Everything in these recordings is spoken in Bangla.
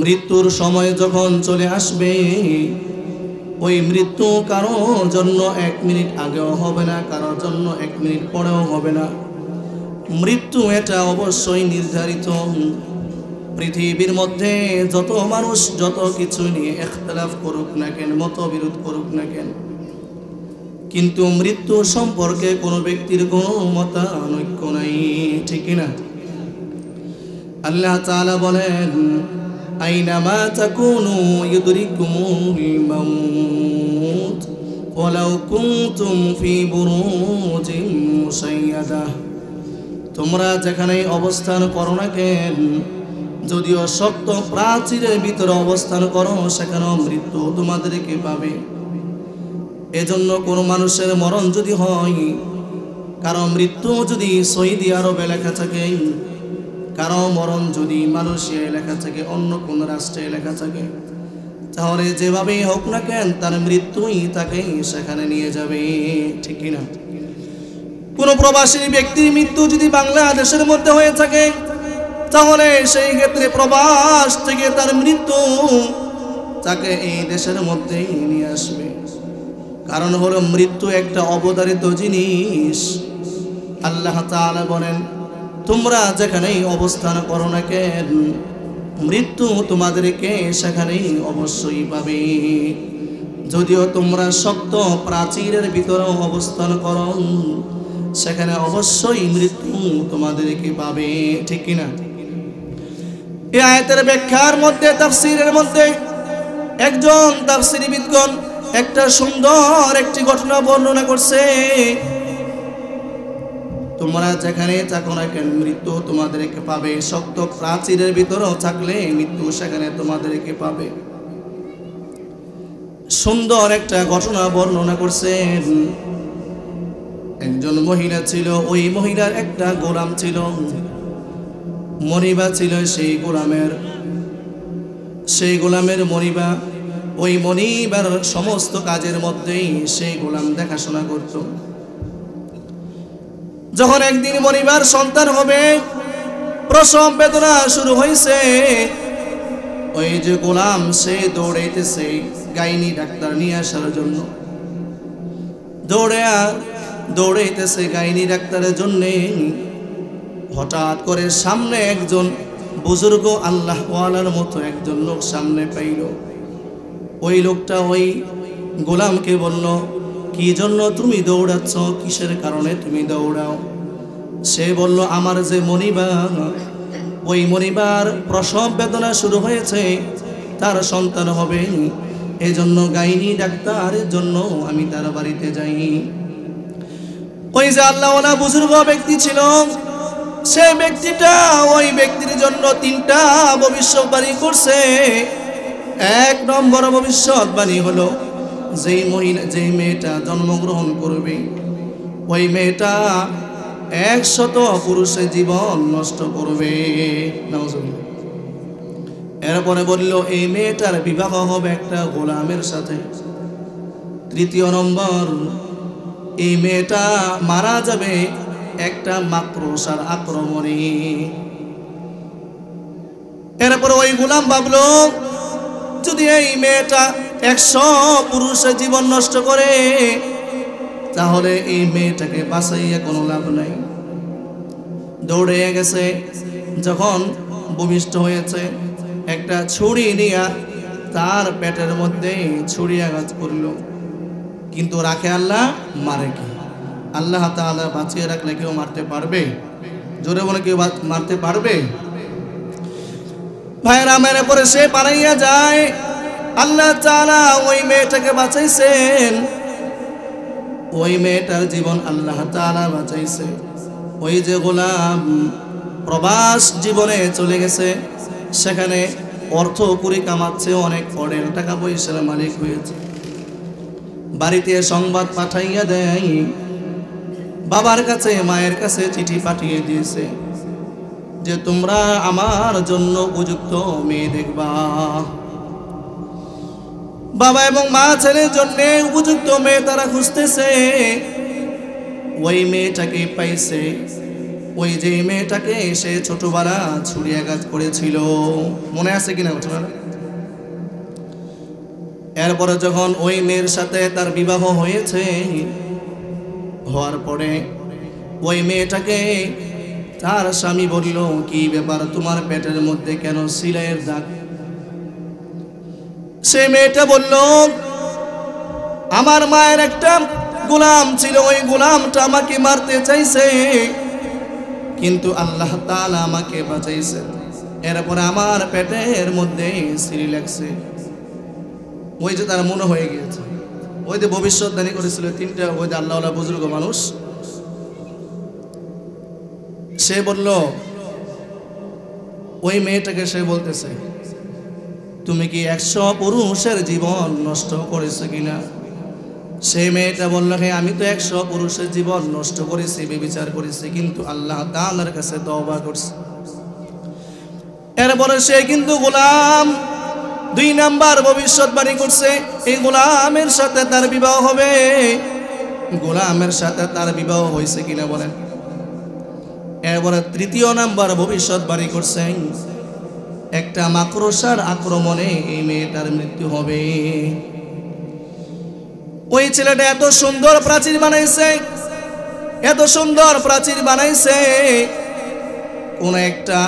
মৃত্যুর সময় যখন চলে আসবে, ওই মৃত্যু কারোর জন্য 1 মিনিট আগেও হবে না, কারোর জন্য 1 মিনিট পরেও হবে না। মৃত্যু এটা অবশ্যই নির্ধারিত। পৃথিবীর মধ্যে যত মানুষ যত কিছু নিয়ে ইখতিলাফ করুক না কেন, মতবিরোধ করুক না কেন, কিন্তু মৃত্যু সম্পর্কে কোনো ব্যক্তির কোনো মতানৈক্য নাই, ঠিক না? আল্লাহ তাআলা বলেন, আইনামা তাকুনু ইউদরিকুমুল মাউত ওয়ালাউ কুনতুম ফি বুরুজিন মুশাইয়াদা। তোমরা যেখানেই অবস্থান করো না কেন, যদিও শক্ত প্রাচীরের ভিতরে অবস্থান করো, সেখানেও মৃত্যু তোমাদেরকে পাবে। এজন্য কোনো মানুষের মরণ যদি হয়, কারো মৃত্যু যদি সৌদি আরবে লেখা থাকে, কারো মরণ যদি মালয়েশিয়ায় লেখা থাকে, অন্য কোন রাষ্ট্রে লেখা থাকে, তাহলে যেভাবেই হোক না কেন তার মৃত্যুই তাকে সেখানে নিয়ে যাবে, ঠিক না? কোন প্রবাসী ব্যক্তির মৃত্যু যদি বাংলাদেশের মধ্যে হয়ে থাকে, তাহলে সেই ক্ষেত্রে প্রবাস থেকে তার মৃত্যু তাকে এই দেশের মধ্যেই নিয়ে আসবে। কারণ হলো মৃত্যু একটা অবধারিত জিনিস। আল্লাহ তাআলা বলেন, তোমরা যেখানেই অবস্থান করো না কেন, মৃত্যু তোমাদেরকে সেখানেই অবশ্যই পাবে। যদিও তোমরা শক্ত প্রাচীরের ভিতরে অবস্থান করো, সেখানে অবশ্যই মৃত্যু তোমাদেরকে পাবে, ঠিক কিনা? এই আয়াতের ব্যাখ্যার মধ্যে, তাফসীরের মধ্যে একজন তাফসীরবিদগণ একটা সুন্দর একটি ঘটনা বর্ণনা করছে। তোমরা যেখানে থাকো না কেন, মৃত্যু তোমাদেরকে পাবে। শক্ত প্রাচীরের ভিতরেও থাকলে মৃত্যু সেখানে তোমাদেরকে পাবে। সুন্দর একটা ঘটনা বর্ণনা করছেন। একজন মহিলা ছিল, ওই মহিলার একটা গোলাম ছিল, মনিবা ছিল সেই গোলামের মনিবা। ওই মনিবার সমস্ত কাজের মধ্যেই সেই গোলাম দেখাশোনা করত। যখন একদিন মনিবার সন্তান হবে, প্রসব বেদনা শুরু হয়েছে, ওই যে গোলাম সে দৌড়াইতেছে গাইনি ডাক্তার নিয়ে আসার জন্য, দৌড়াইতেছে গাইনি ডাক্তারের জন্যে। হঠাৎ করে সামনে একজন বুজুর্গ আল্লাহ ওয়ালার মতো একজন লোক সামনে পাইল। ওই লোকটা ওই গোলামকে বলল, কি জন্য তুমি দৌড়াচ্ছ, কিসের কারণে তুমি দৌড়াও? সে বলল, আমার যে মনিবা, ওই মনিবার প্রসব বেদনা শুরু হয়েছে, তার সন্তান হবে, এই জন্য গাইনি ডাক্তারের জন্য আমি তার বাড়িতে যাই। ওই যে আল্লাহওয়ালা বুজুর্গ ব্যক্তি ছিল, সেই ব্যক্তিটা ওই ব্যক্তির জন্য 3টা ভবিষ্যৎবাণী করছে। 1 নম্বর ভবিষ্যৎবাণী হলো, যেই মেয়েটা জন্মগ্রহণ করবে, ওই মেয়েটা 100 পুরুষের জীবন নষ্ট করবে। এরপরে বলল, এই মেয়েটার বিবাহ হবে একটা গোলামের সাথে। 3য় নম্বর, এই মেয়েটা মারা যাবে একটা মাকড়সার আক্রমণে। এরপরে ওই গোলাম ভাবলো, যদি এই মেয়েটা 100 পুরুষের জীবন নষ্ট করে, তাহলে এই মেয়েটাকে বাঁচাইয়া কোনো লাভ নাই। দৌড়ে গেছে, যখন ভূমিষ্ঠ হয়েছে, একটা ছুরি নিয়ে তার পেটের মধ্যে ছুরি আঘাত করল। কিন্তু রাখে আল্লাহ, মারে কি? আল্লাহ তাআলা বাঁচিয়ে রাখলে কেউ মারতে পারবে? জোরে বলে কেউ মারতে পারবে? ভাইরা, মেরে পরে সে পালাইয়া যায়। আল্লাহ তাআলা ওই মেয়েটাকে বাঁচাইছেন, ওই মেয়েটার জীবন আল্লাহ তাআলা বাঁচাইছে। ওই যে গোলাম প্রবাস জীবনে চলে গেছে, সেখানে অর্থ কুড়ি কামাচ্ছে, অনেক পরের টাকা পয়সার মালিক হয়েছে। বাড়িতে সংবাদ পাঠাইয়া দেয়, বাবার কাছে মায়ের কাছে চিঠি পাঠিয়ে দিয়েছে যে তোমরা আমার জন্য উপযুক্ত মেয়ে দেখবা। বাবা এবং মা ছেলের জন্য উপযুক্ত মেয়ে তারা খুঁজতেছে। ওই মেয়েটাকে পাইছে। ওই যে মেয়েটাকে সে ছোটবেলা ছুরিয়াঘাত করেছিল, মনে আছে কিনা ছোটবেলা? এরপরে যখন ওই মেয়ের সাথে তার বিবাহ হয়েছে, হওয়ার পরে ওই মেয়েটাকে তার স্বামী বলল, কি ব্যাপার, তোমার পেটের মধ্যে কেন সেলাইয়ের দাগ? সে মেয়েটা বলল, আমার মায়ের একটা গোলাম ছিল, ওই গোলামটা আমাকে মারতে চাইছে, কিন্তু আল্লাহ তাআলা আমাকে বাঁচাইছে। এরপরে আমার পেটের মধ্যে সিলি লাগছে। ওই যে তার মনে হয়ে গিয়েছে, ওই যে ভবিষ্যৎবাণী করেছিল তিনটা ওই যে আল্লাহওয়ালা বুজুর্গ মানুষ, সে বলল, ওই মেয়েটাকে সে বলতেছে, তুমি কি 100 পুরুষের জীবন নষ্ট করেছো কিনা? সেই মেয়েটা বলল, হ্যাঁ আমি তো 100 পুরুষের জীবন নষ্ট করেছি, ব্যভিচার করেছি, কিন্তু আল্লাহ তাআলার কাছে তওবা করছি। এরপরে সে কিন্তু গোলাম 2 নাম্বার ভবিষ্যৎবাণী করছে, এই গোলামের সাথে তার বিবাহ হবে। গোলামের সাথে তার বিবাহ হয়েছে কিনা বলেন? এরপরে 3য় নাম্বার ভবিষ্যৎবাণী করছেন, একটা মাকড়সার আক্রমণে এই মেয়েটার মৃত্যু হবে। ওই ছেলেটা এত সুন্দর প্রাচীর বানাইছে, এত সুন্দর প্রাচীর বানাইছে, কোন একটা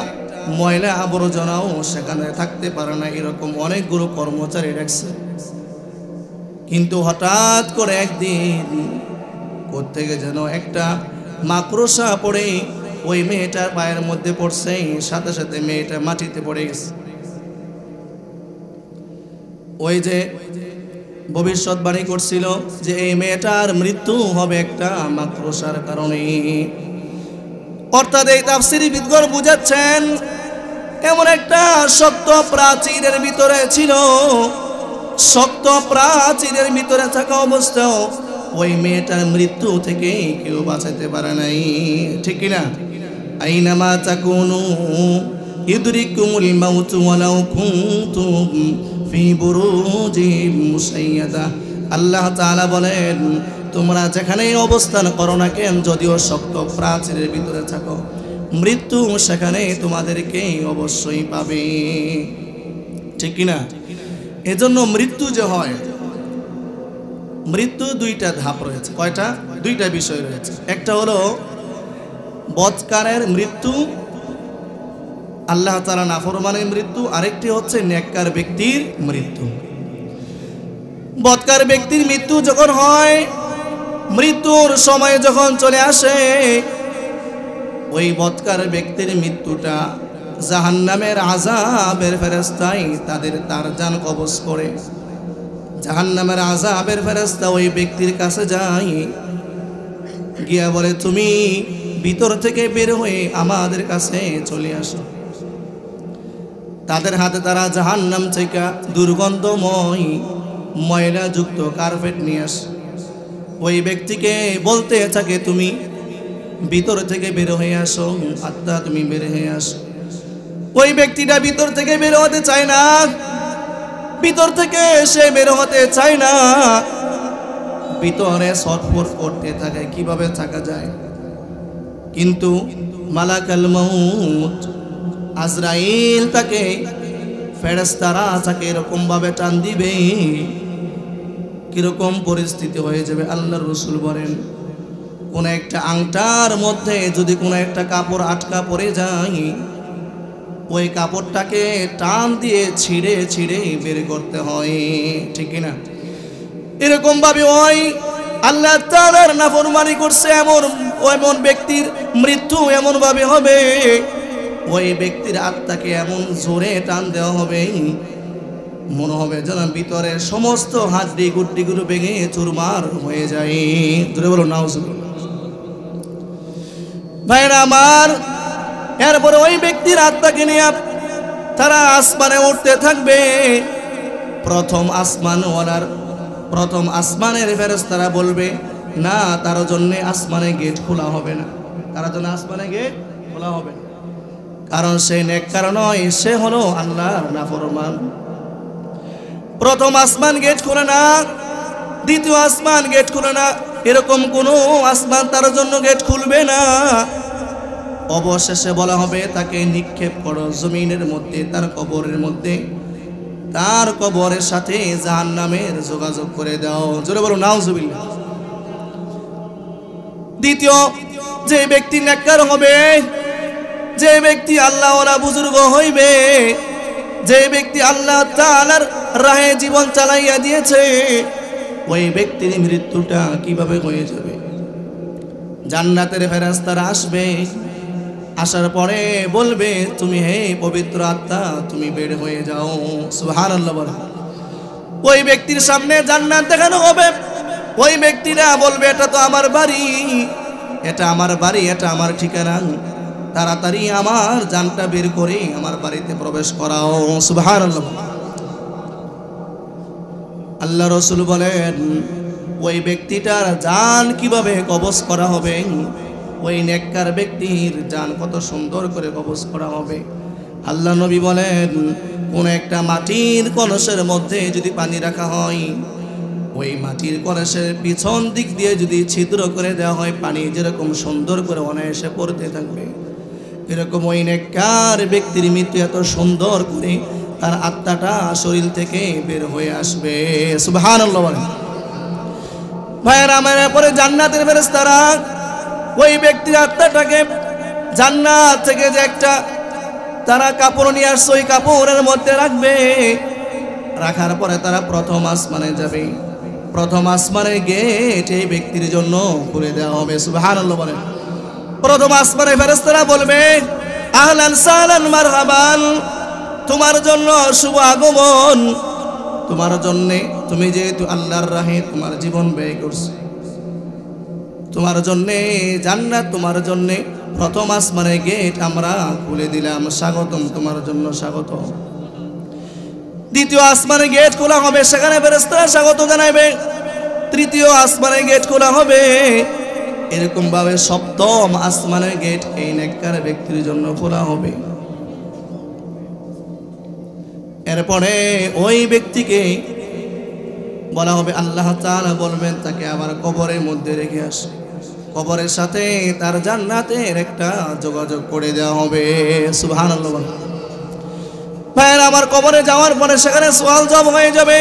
ময়লা আবর্জনাও সেখানে থাকতে পারে না, এরকম অনেকগুলো কর্মচারী রাখছে। কিন্তু হঠাৎ করে একদিন কোত্থেকে যেন একটা মাকড়সা পড়ে ওই মেয়েটার পায়ের মধ্যে পড়ছে, সাথে সাথে মেয়েটা মাটিতে পড়ে গেছে। ওই যে ভবিষ্যৎবাণী করছিল যে এই মেয়েটার মৃত্যু হবে একটা মাকড়সার কারণে, অর্থাৎ এই তাফসীরবিদগণ বুঝাচ্ছেন এমন একটা শক্ত প্রাচীরের ভিতরে ছিল, শক্ত প্রাচীরের ভিতরে থাকা অবস্থাও ওই মেয়েটার মৃত্যু থেকে কেউ বাঁচাতে পারে নাই, ঠিক কিনা? আইনামা তাকুনু ইউদরিকুমুল মাউত ওয়ালাউ কুনতুম ফি বুরুজিম মুশাইয়াদা। আল্লাহ তাআলা বলেন, তোমরা যেখানেই অবস্থান করো না কেন, যদিও শক্ত প্রাচীরের ভিতরে থাকো, মৃত্যু সেখানে তোমাদেরকে অবশ্যই পাবে, ঠিক কিনা? এজন্য মৃত্যু যে হয়, মৃত্যু 2টা ধাপ রয়েছে। কয়টা? 2টা বিষয় রয়েছে। একটা হলো বদকারের মৃত্যু, আল্লাহ তাআলা নাফরমানের মৃত্যু, আরেকটি হচ্ছে নেককার ব্যক্তির মৃত্যু। বদকার ব্যক্তির মৃত্যু যখন হয়, মৃত্যুর সময় যখন চলে আসে, ওই বদকার ব্যক্তির মৃত্যুটা জাহান্নামের আযাবের ফেরেশতাই তার জান কবজ করে। জাহান্নামের আযাবের ফেরেশতা ওই ব্যক্তির কাছে যায়, গিয়া বলে, তুমি ভিতর থেকে বের হয়ে আমাদের কাছে চলে আসো। তাদের হাতে তারা জাহান্নাম থেকে দুর্গন্ধময় ময়লাযুক্ত কার্পেট নিয়ে আসে। ওই ব্যক্তিকে বলতে থাকে, তুমি ভিতর থেকে বের হয়ে আসো, আত্মা তুমি বের হয়ে আসো। ওই ব্যক্তিটা ভিতর থেকে বের হতে চায় না, ভিতর থেকে সে বের হতে চায় না, ভিতরে ছটফট করতে থাকে, কিভাবে থাকা যায়। কিন্তু মালাকাল মাউত আজরাইল তাকে, ফেরেশতারা তাকে এরকম ভাবে টান দিবে, কিরকম পরিস্থিতি হয়ে যাবে। আল্লাহর রাসূল বলেন, কোন একটা আংটার মধ্যে যদি কোনো একটা কাপড় আটকা পড়ে যায়, ওই কাপড়টাকে টান দিয়ে ছিঁড়ে ছিঁড়ে বের করতে হয়, ঠিক কিনা? এরকম ভাবে ওই আল্লাহ তাআলার নাফরমানি করছে এমন ব্যক্তির মৃত্যু এমন ভাবে হবে, ওই ব্যক্তির আত্মাকে এমন জোরে টান দেওয়া হবে, মনে হবে যেন ভিতরে সমস্ত হাড্ডি গুড্ডিগুলো ভেঙে চুরমার হয়ে যায়। জোরে বলো নাউজুবিল্লাহ। ভাইরা আমার, এরপরে ওই ব্যক্তির আত্মাকে নিয়ে তারা আসমানে উঠতে থাকবে। প্রথম আসমানের ফেরেশতারা বলবে, না, তার জন্য আসমানে গেট খোলা হবে না, তার জন্য আসমানে গেট খোলা হবে না, কারণ সে নেককার নয়, সে হলো আল্লাহর নাফরমান। প্রথম আসমান গেট খুলে না, দ্বিতীয় আসমান গেট খুলে না, এরকম কোনো আসমান তার জন্য গেট খুলবে না। অবশেষে বলা হবে তাকে নিক্ষেপ করো জমিনের মধ্যে, তার কবরের মধ্যে, তার কবরের সাথে জাহান্নামের যোগাযোগ করে দাও। জোরে বলো নাউজুবিল্লাহ। দ্বিতীয় যে ব্যক্তি নেককার হবে, যে ব্যক্তি আল্লাহওয়ালা বুজুর্গ হইবে, যে ব্যক্তি আল্লাহ তাআলার রাহে জীবন চালাইয়া দিয়েছে, ওই ব্যক্তির মৃত্যুটা কিভাবে হয়ে যাবে? জান্নাতের ফেরেশতারা আসবে, আসার পরে বলবে তুমি হে পবিত্র আত্মা তুমি বের হয়ে যাও। সুবহানাল্লাহ বলে। ওই ব্যক্তির সামনে জান্নাত দেখানো হবে। ওই ব্যক্তিরা বলবে এটা তো আমার বাড়ি, এটা আমার বাড়ি, এটা আমার ঠিকানা, তাড়াতাড়ি আমার জানটা বের করে আমার বাড়িতে প্রবেশ করাও। সুবহানাল্লাহ। আল্লাহ রাসূল বলেন ওই ব্যক্তিটার জান কিভাবে কবজ করা হবে? ওই নেককার ব্যক্তির জান কত সুন্দর করে কবজ করা হবে। আল্লাহ নবী বলেন কোন একটা মাটির কলসের মধ্যে যদি পানি রাখা হয়, ওই মাটির কলসের পিছন দিক দিয়ে যদি ছিদ্র করে দেওয়া হয়, পানি যেরকম সুন্দর করে অনায়াসে পড়তে থাকবে, এরকম ওই নেককার ব্যক্তির মৃত্যু এত সুন্দর করে তার আত্মাটা শরীর থেকে বের হয়ে আসবে। সুবহানাল্লাহ বলেন। ভাইয়েরা আমার, পরে জান্নাতের ফেরেশতারা ওই ব্যক্তির আত্মাটাকে জান্নাত থেকে যে একটা তারা কাপড় নিয়ে আসছে ওই কাপড়ের মধ্যে রাখবে। রাখার পরে তারা প্রথম আসমানে যাবে। প্রথম আসমানের গেট এই ব্যক্তির জন্য খুলে দেওয়া হবে। সুবহানাল্লাহ বলেন। প্রথম আসমানে ফেরেশতারা বলবে আহলান সাহলান মারহাবান, তোমার জন্য শুভ আগমন, তোমার জন্য, তুমি যেহেতু আল্লাহর রাহে তোমার জীবন ব্যয় করছো, তোমার জন্য জান্নাত, তোমার জন্য প্রথম আসমানের গেট আমরা খুলে দিলাম, স্বাগতম, তোমার জন্য স্বাগত। দ্বিতীয় আসমানের গেট খোলা হবে, সেখানে ফেরেশতারা স্বাগত জানাবে। তৃতীয় আসমানের গেট খোলা হবে। এরকম ভাবে সপ্তম আসমানের গেট এই নেককার ব্যক্তির জন্য খোলা হবে। এরপরে ওই ব্যক্তিকে বলা হবে, আল্লাহ তাআলা বলবেন তাকে আবার কবরের মধ্যে রেখে আস, কবরের সাথে তার জান্নাতের একটা যোগাযোগ করে দেওয়া হবে। সুবহানাল্লাহ। ভাইয়েরা আমার, কবরে যাওয়ার পরে সেখানে সওয়াল জবাব হয়ে যাবে।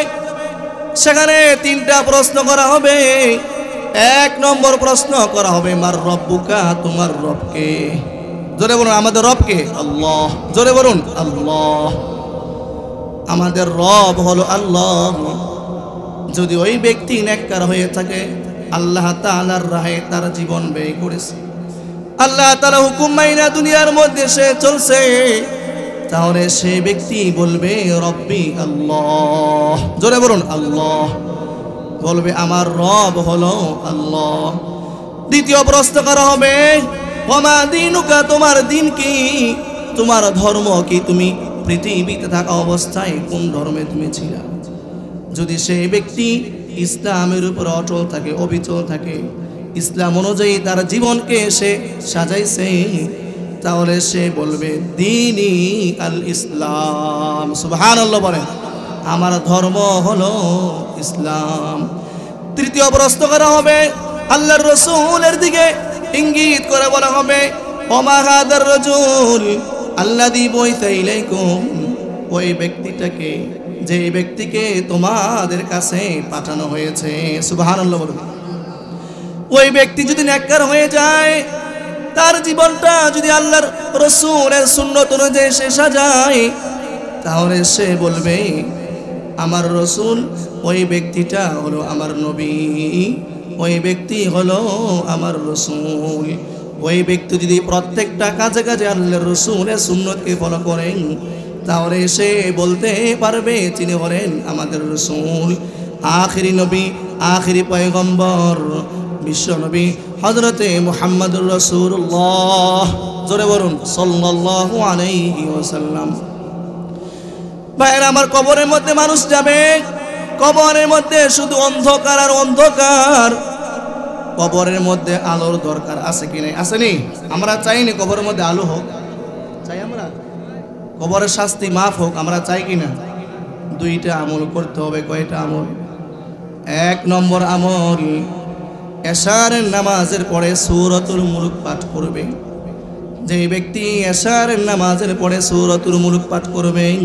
সেখানে তিনটা প্রশ্ন করা হবে। এক নম্বর প্রশ্ন করা হবে মার রব্বুকা, তোমার রবকে। জোরে বলুন আমাদের রবকে। আল্লাহ। জোরে বলুন আল্লাহ। আমাদের রব হলো আল্লাহ। যদি ওই ব্যক্তি নেককার হয়ে থাকে, আল্লাহ তাআলার রাহে তার জীবন ব্যয় করেছে, আল্লাহ তাআলা হুকুম মাইনা দুনিয়ার মধ্যে সে চলছে, তাহলে সে ব্যক্তি বলবে রব্বি আল্লাহ। জোরে বলুন আল্লাহ। বলবে আমার রব হলো আল্লাহ। দ্বিতীয় প্রশ্ন করা হবে ওমা দীনুকা, তোমার দিন কি, তোমার ধর্ম কি, তুমি পৃথিবীতে থাকা অবস্থায় কোন ধর্মে তুমি ছিলা? যদি সেই ব্যক্তি ইসলামের উপর অটল থাকে, অবিচল থাকে, ইসলাম অনুযায়ী তার জীবনকে সে সাজাইছে, তাহলে সে বলবে দীনি আল ইসলাম। সুবহানাল্লাহ বলেন। আমার ধর্ম হলো ইসলাম। তৃতীয় প্রশ্ন করা হবে, আল্লাহর রাসূলের দিকে ইঙ্গিত করে বলা হবে ওমা হাদার রাজুল আল্লাযী বুইসা ইলাইকুম, ওই ব্যক্তিটাকে, যে ব্যক্তিকে তোমাদের কাছে পাঠানো হয়েছে। সুবহানাল্লাহ বলুন। ওই ব্যক্তি যদি নেককার হয়ে যায়, তার জীবনটা যদি আল্লাহর রাসূলের সুন্নাত অনুযায়ী সে সাজায়, তাহলে সে বলবে আমার রাসূল, ওই ব্যক্তিটা হলো আমার নবী, ওই ব্যক্তি হলো আমার রাসূল। ওই ব্যক্তি যদি প্রত্যেকটা কাজে কাজে আল্লাহর রাসূলের সুন্নতকে ফলো করেন, তাহলে সে বলতে পারবে তিনি হলেন আমাদের রাসূল, আখিরি নবী, আখিরি পয়গম্বর, বিশ্ব নবী হযরতে মুহাম্মদুর রাসূলুল্লাহ। জোরে বলুন সাল্লাল্লাহু আলাইহি ওয়াসাল্লাম। ভাইরা আমার, কবরের মধ্যে মানুষ যাবে, কবরের মধ্যে শুধু অন্ধকার আর অন্ধকার। কবরের মধ্যে আলোর দরকার আছে কি নাই? আসেনি? আমরা চাইনি কবরের মধ্যে আলো হোক, চাই আমরা কবরের শাস্তি মাফ হোক, আমরা চাই কিনা? দুইটা আমল করতে হবে। কয়টা আমল? এক নম্বর আমল, এশারের নামাজের পরে সূরাতুল মুলক পাঠ করবে। যে ব্যক্তি এশারের নামাজের পরে সূরাতুল মুলক পাঠ করবেন,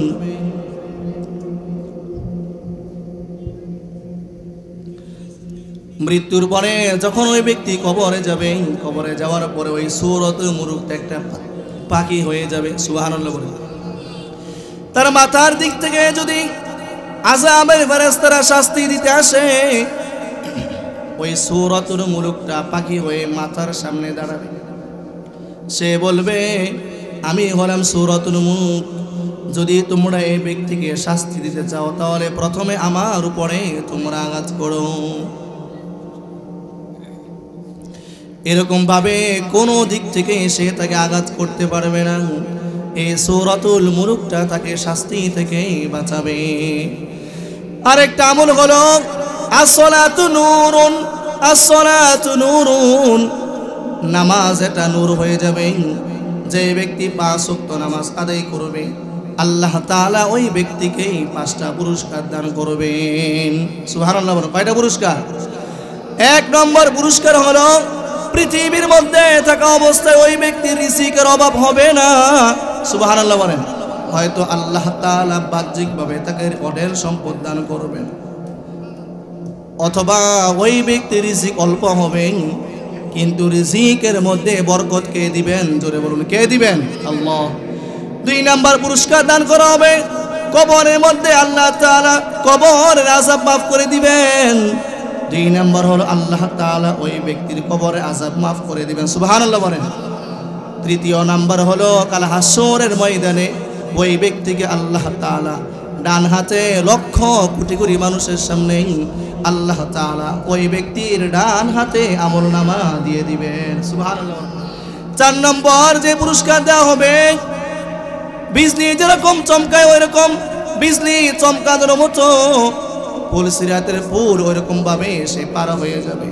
মৃত্যুর পরে যখন ওই ব্যক্তি কবরে যাবে, কবরে যাওয়ার পরে ওই সূরাতুল মুলকটা একটা পাখি হয়ে যাবে। সুবহানাল্লাহ বলে। তার মাথার দিক থেকে যদি আযাবের ফেরেশতারা শাস্তি দিতে আসে, ওই সূরাতুল মুলকটা পাখি হয়ে মাথার সামনে দাঁড়াবে। সে বলবে, আমি হলাম সূরাতুল মুলক, যদি তোমরা এই ব্যক্তিকে শাস্তি দিতে চাও তাহলে প্রথমে আমার উপরে তোমরা আঘাত করো। এরকম ভাবে কোনো দিক থেকে সে তাকে আঘাত করতে পারবে না। এই সূরাতুল মুলকটা তাকে শাস্তি থেকে বাঁচাবে। আরেকটা আমল হলো আসসালাতু নূরুন, আসসালাতু নূরুন, নামাজ এটা নূর হয়ে যাবে। যে ব্যক্তি 5 ওয়াক্ত নামাজ আদায় করবে, আল্লাহ তাআলা ওই ব্যক্তিকে 5টা পুরস্কার দান করবেন। সুবহানাল্লাহ বলেন। কয়টা পুরস্কার? 1 নম্বর পুরস্কার হলো পৃথিবীর মধ্যে থাকা অবস্থায় ওই ব্যক্তির রিজিকের অভাব হবে না। সুবহানাল্লাহ বলেন। হয়তো আল্লাহ তাআলা বাহ্যিকভাবে তাকে অঢেল সম্পদ দান করবেন, অথবা ওই ব্যক্তির রিজিক অল্প হবে, কিন্তু রিজিকের মধ্যে বরকত কে দিবেন? জোরে বলুন, কে দিবেন? আল্লাহ। 2 নম্বর পুরস্কার দান করা হবে, কবরের মধ্যে আল্লাহ তাআলা কবরের আযাব মাফ করে দিবেন। 2 নম্বর হলো আল্লাহ তাআলা ওই ব্যক্তির কবরের আযাব মাফ করে দিবেন। সুবহানাল্লাহ বলেন। 3য় নাম্বার হলো কাল হাসরের ময়দানে ওই ব্যক্তিকে আল্লাহ তাআলা ডান হাতে লক্ষ কোটি কোটি মানুষের সামনে আল্লাহ তাআলা ওই ব্যক্তির ডান হাতে আমলনামা দিয়ে দিবেন। সুবহানাল্লাহ। 4 নম্বর যে পুরস্কার দেওয়া হবে, বিজলি যেরকম চমকায় ওই রকম বিজলি চমকানোর মতো পুলসিরাতের পুল ওই রকম ভাবে সে পার হয়ে যাবে।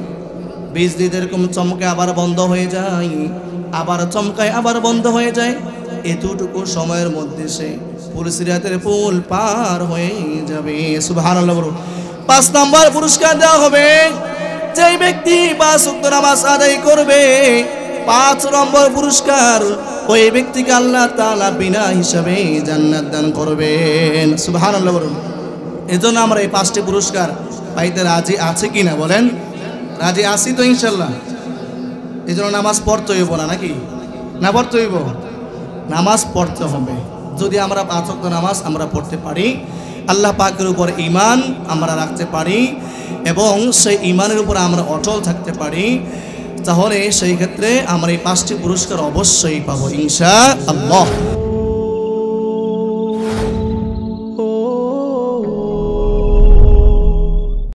বিজলি যেরকম চমকে আবার বন্ধ হয়ে যায়, আবার চমকায় আবার বন্ধ হয়ে যায়, এতটুকু সময়ের মধ্যে সে পুলসিরাতের পুল পার হয়ে যাবে। সুবহানাল্লাহ। 5 নম্বর পুরস্কার দেওয়া হবে, যেই ব্যক্তি 5 ওয়াক্ত নামাজ আদায় করবে, 5 নম্বর পুরস্কার ওই ব্যক্তিকে আল্লাহ তাআলা বিনা হিসাবে জান্নাত দান করবেন। সুবহানাল্লাহ বলুন। এজন্য আমরা এই 5টি পুরস্কার পাইতে রাজি আছে কিনা বলেন? রাজি আছি তো ইনশাল্লাহ। এজন্য নামাজ পড়তে হইব না, নাকি না? পড়তে হইব, নামাজ পড়তে হবে। যদি আমরা 5 ওয়াক্ত নামাজ আমরা পড়তে পারি, আল্লাহ পাকের উপর ঈমান আমরা রাখতে পারি এবং সেই ঈমানের উপর আমরা অটল থাকতে পারি, তাহলে সেই ক্ষেত্রে আমরা এই 5টি পুরস্কার অবশ্যই পাবো ইনশাআল্লাহ।